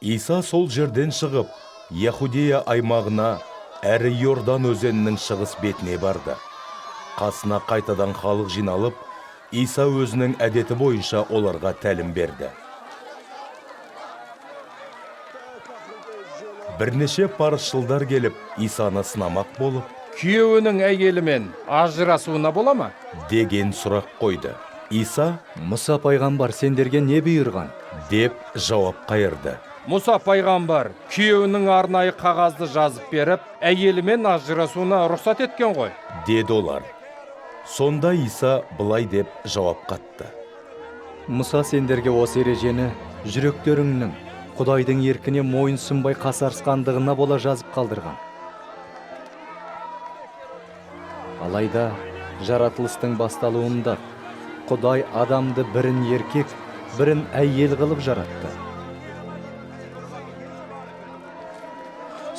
Иса сол жерден шығып, Яхудея аймағына, әрі Йордан өзенінің шығыс бетіне барды. Қасына қайтадан халық жиналып, Иса өзінің әдеті бойынша оларға тәлім берді. Бірнеше парызшылдар келіп, Исаны сынамақ болып, Күйеуінің әйелімен ажырасуына бола ма? деген сұрақ қойды. Иса Мұса пайғамбар сендерге не бұйырған? деп жауап қайырды. Мұса пайғамбар күйеуінің арнайы қағазды жазып беріп, әйелімен ажырасуына рұқсат еткен ғой. Деді олар. Сонда Иса былай деп жауап қатты. Мұса сендерге осы ережені жүректеріңнің Құдайдың еркіне мойынсұнбай қасарысқандығына бола жазып қалдырған. Алайда жаратылыстың басталуында Құдай адамды бірін еркек, бірін әйел қылып жаратты.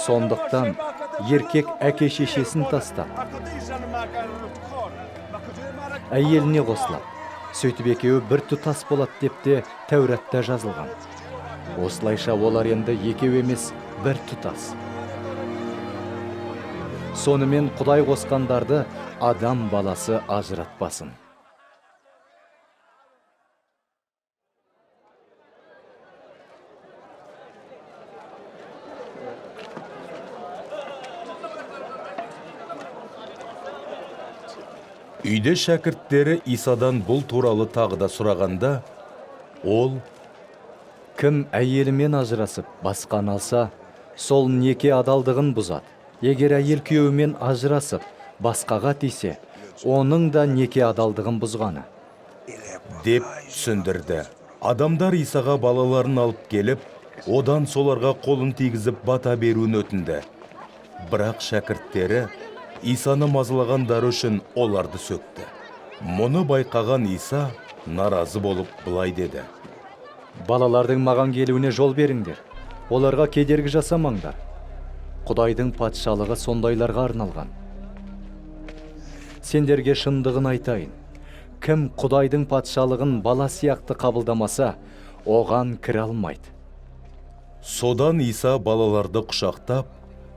Сондықтан еркек әке шешесін тастап, әйеліне қосылып, сөйтіп екеуі бір тұтас болады деп те Тәуратта жазылған. Осылайша олар енді екеу емес, бір тұтас. Сонымен Құдай қосқандарды адам баласы ажыратпасын. Үйде шәкірттері Исадан бұл туралы тағы да сұрағанда, ол: Кім әйелімен ажырасып, басқан алса, сол неке адалдығын бұзады. Егер әйел күйеуімен ажырасып, басқаға тисе, оның да неке адалдығын бұзғаны. деп түсіндірді. Адамдар Исаға балаларын алып келіп, одан соларға қолын тигізіп бата беруін өтінді. Бірақ шәкірттері Исаны мазалағандары үшін оларды сөкті. Мұны байқаған Иса наразы болып былай деді: Балалардың маған келуіне жол беріңдер. Оларға кедергі жасамаңдар. Құдайдың патшалығы сондайларға арналған. Сендерге шындығын айтайын. Кім Құдайдың патшалығын бала сияқты қабылдамаса, оған кіре алмайды. Содан Иса балаларды құшақтап,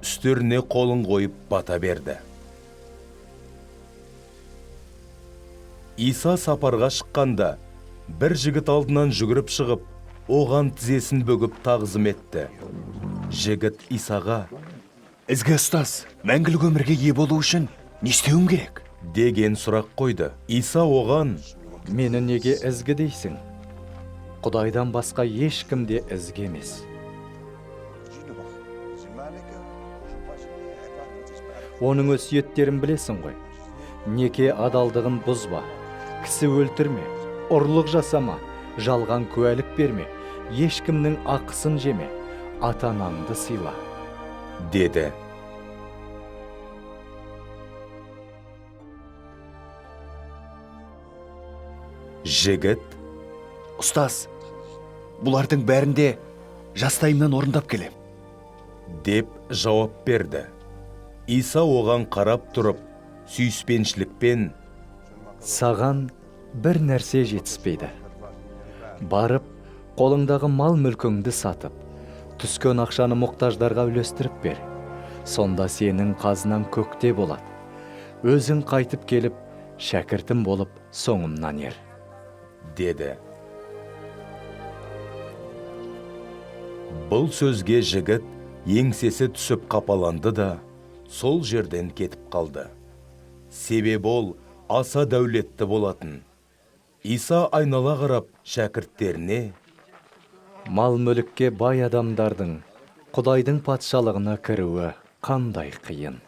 үстеріне қолын қойып бата берді. Иса сапарға шыққанда, бір жігіт алдынан жүгіріп шығып, оған тізесін бөгіп тағзым етті. Жігіт Исаға: Ізгі ұстаз, мәңгілік өмірге ие болу үшін не істеуім керек? деген сұрақ қойды. Иса оған: Мені неге ізгі дейсің? Құдайдан басқа ешкім де ізгі емес. Оның өсиеттерін білесің ғой. Неке адалдығын бұзба, кісі өлтірме, ұрлық жасама, жалған куәлік берме, ешкімнің ақысын жеме, ата-анаңды сыйла. деді. Жігіт: Ұстаз, бұлардың бәрінде жастайымнан орындап келем. деп жауап берді. Иса оған қарап тұрып, сүйіспеншілікпен: Саған бір нәрсе жетіспейді. Барып, қолыңдағы мал мүлкіңді сатып, түскен ақшаны мұқтаждарға үлестіріп бер. Сонда сенің қазынаң көкте болады. Өзің қайтып келіп, шәкіртім болып, соңымнан ер. деді. Бұл сөзге жігіт еңсесі түсіп қапаланды да, сол жерден кетіп қалды. Себебі ол аса дәулетті болатын. Иса айнала қарап шәкірттеріне: Мал мүлікке бай адамдардың Құдайдың патшалығына кіруі қандай қиын,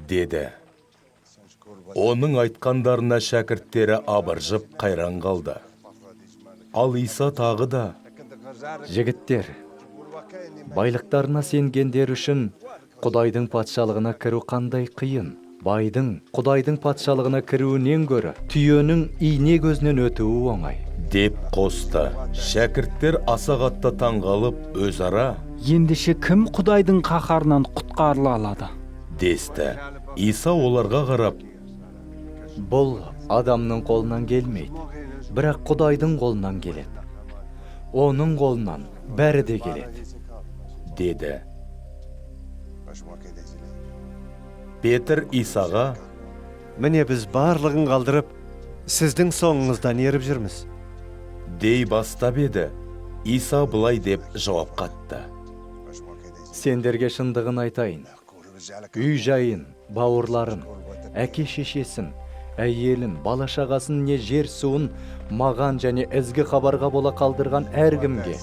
деді. Оның айтқандарына шәкірттері абыржып қайран қалды. Ал Иса тағы да: Жігіттер, байлықтарына сенгендер үшін Құдайдың патшалығына кіру қандай қиын. Байдың Құдайдың патшалығына кіруінен гөрі түйенің ине көзінен өтуі оңай, деп қосты. Шәкірттер аса қатты таңғалып, өзара: Ендеше кім Құдайдың қаһарынан құтқарыла алады? десті. Иса оларға қарап: бұл адамның қолынан келмейді, бірақ Құдайдың қолынан келеді. Оның қолынан бәрі де келеді. деді. Петр Исаға: Міне біз барлығын қалдырып, сіздің соңыңыздан еріп жүрміз. дей бастап еді. Иса былай деп жауап қатты: Сендерге шындығын айтайын. Үй жайын, бауырларын, әке шешесін, әйелін, бала шағасын не жер суын маған және ізгі хабарға бола қалдырған әркімге,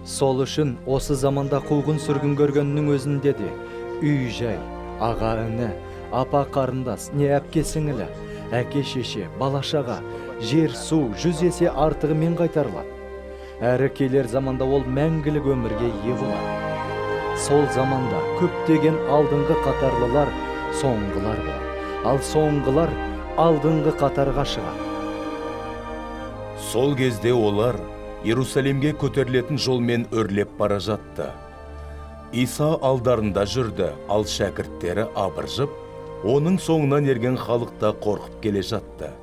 сол үшін осы заманда қуғын сүргін көргеннің өзінде де үй жай, аға іні, апа қарындас, не әпке сіңілі, әке шеше, бала шаға, жер су 100 есе артығымен қайтарылады. Әрі келер заманда ол мәңгілік өмірге ие болады. Сол заманда көптеген алдыңғы қатарлылар соңғылар болар, ал соңғылар алдыңғы қатарға шығады. Сол кезде олар Иерусалимге көтерілетін жолмен өрлеп бара жатты. Иса алдарында жүрді, ал шәкірттері абыржып, оның соңынан ерген халықта қорқып келе жатты.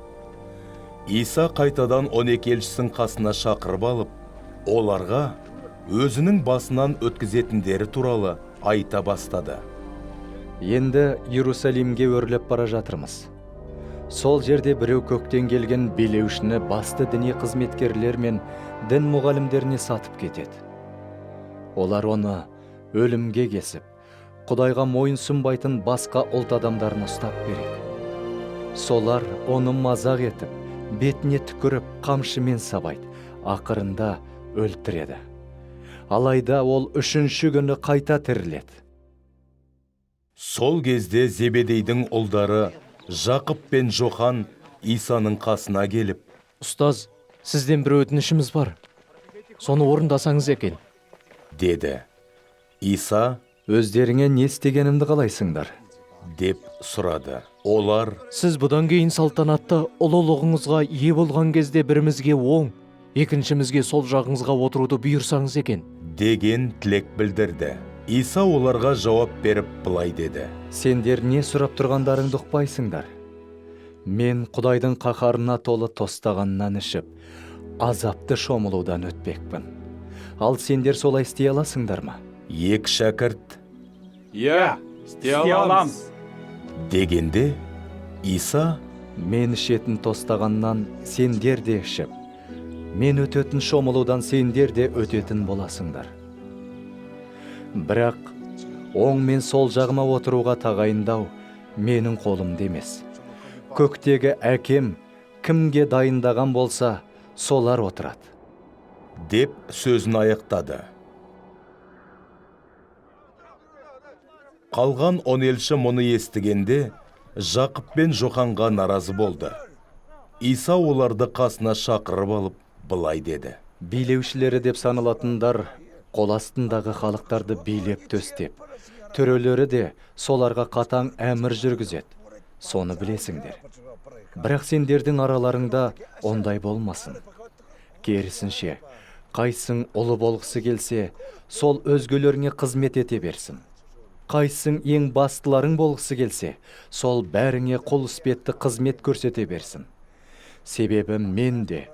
Иса қайтадан 12 елшісін қасына шақырып алып, оларға өзінің басынан өткізетіндері туралы айта бастады. Енді Иерусалимге өрлеп бара жатырмыз. Сол жерде біреу көктен келген билеушіні басты діни қызметкерлер мен дін мұғалімдеріне сатып кетеді. Олар оны өлімге кесіп, Құдайға мойын сұнбайтын басқа ұлт адамдарын ұстап береді. Солар оны мазақ етіп, бетіне түкіріп, қамшымен сабайды, ақырында өлтіреді. Алайда ол 3-ші күні қайта тіріледі. Сол кезде Зебедейдің ұлдары Жақып пен Жохан Исаның қасына келіп: «Ұстаз, сізден бір өтінішіміз бар. Соны орындасаңыз екен», деді. Иса: Өздеріңе не істегенімді қалайсыңдар? деп сұрады. Олар: «Сіз бұдан кейін салтанатты ұлылығыңызға ие болған кезде бірімізге оң, екіншімізге сол жағыңызға отыруды бұйырсаңыз екен», деген тілек білдірді. Иса оларға жауап беріп былай деді: Сендер не сұрап тұрғандарыңды ұқпайсыңдар? Мен Құдайдың қаһарына толы тостағаннан ішіп, азапты шомылудан өтпекпін. Ал сендер солай істей аласыңдар ма? Екі шәкірт: Иә, істей аламыз. дегенде, Иса: Мен ішетін тостағаннан сендер де ішіп, мен өтетін шомылудан сендер де өтетін боласыңдар. Бірақ оң мен сол жағыма отыруға тағайындау менің қолымда емес. Көктегі әкем кімге дайындаған болса, солар отырады. деп сөзін аяқтады. Қалған 10 елші мұны естігенде Жақып пен Жоханға наразы болды. Иса оларды қасына шақырып алып былай деді: Билеушілері деп саналатындар қол астындағы халықтарды билеп төстеп, төрелері де соларға қатаң әмір жүргізеді. Соны білесіңдер. Бірақ сендердің араларыңда ондай болмасын. Керісінше, қайсың ұлы болғысы келсе, сол өзгелеріне қызмет ете берсін. Қайсың ең бастыларың болғысы келсе, сол бәріңе қол іспетті қызмет көрсете берсін. Себебі мен де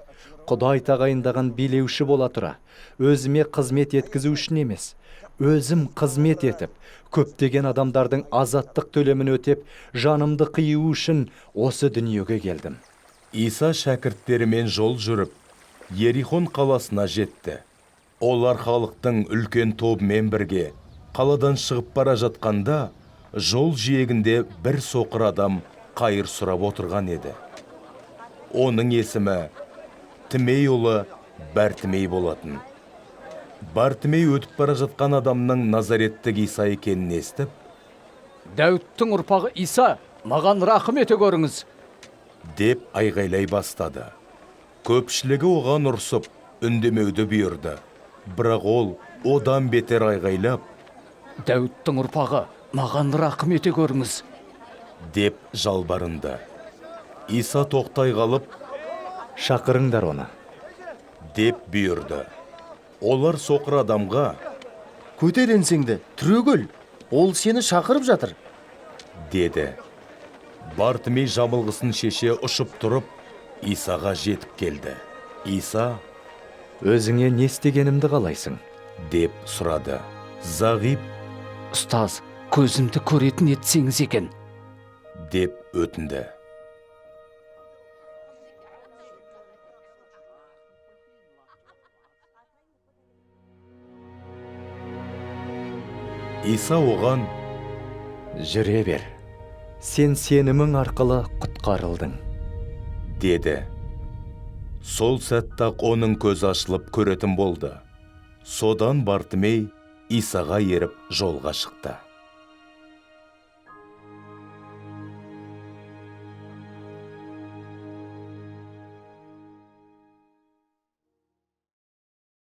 Құдай тағайындаған билеуші бола тұра, өзіме қызмет еткізу үшін емес, өзім қызмет етіп, көптеген адамдардың азаттық төлемін өтеп, жанымды қию үшін осы дүниеге келдім. Иса шәкірттерімен жол жүріп, Ерихон қаласына жетті. Олар халықтың үлкен тобымен бірге қаладан шығып бара жатқанда, жол жиегінде бір соқыр адам қайыр сұрап отырған еді. Оның есімі Тимей ұлы Бартимей болатын. Бартимей өтіп бара жатқан адамның Назареттік Иса екенін естіп: Дәуіттің ұрпағы Иса, маған рақым ете көріңіз, деп айғайлай бастады. Көпшілігі оған ұрсып, үндемеуді бұйырды. Бірақ ол одан бетер айғайлап: Дәуіттің ұрпағы, маған рақым ете көріңіз, деп жалбарынды. Иса тоқтай қалып: Шақырыңдар оны, деп бұйырды. Олар соқыр адамға: Көтер еңсеңді, түрегел, ол сені шақырып жатыр, деді. Бартимей жамылғысын шеше ұшып тұрып, Исаға жетіп келді. Иса: өзіңе не істегенімді қалайсың? деп сұрады. Зағип ұстаз, көзімді көретін етсеңіз екен. деп өтінді. Иса оған: жүре бер, сен сенімің арқылы құтқарылдың, деді. Сол сәтті-ақ оның көзі ашылып көретін болды. Содан Бартымей Исаға еріп жолға шықты.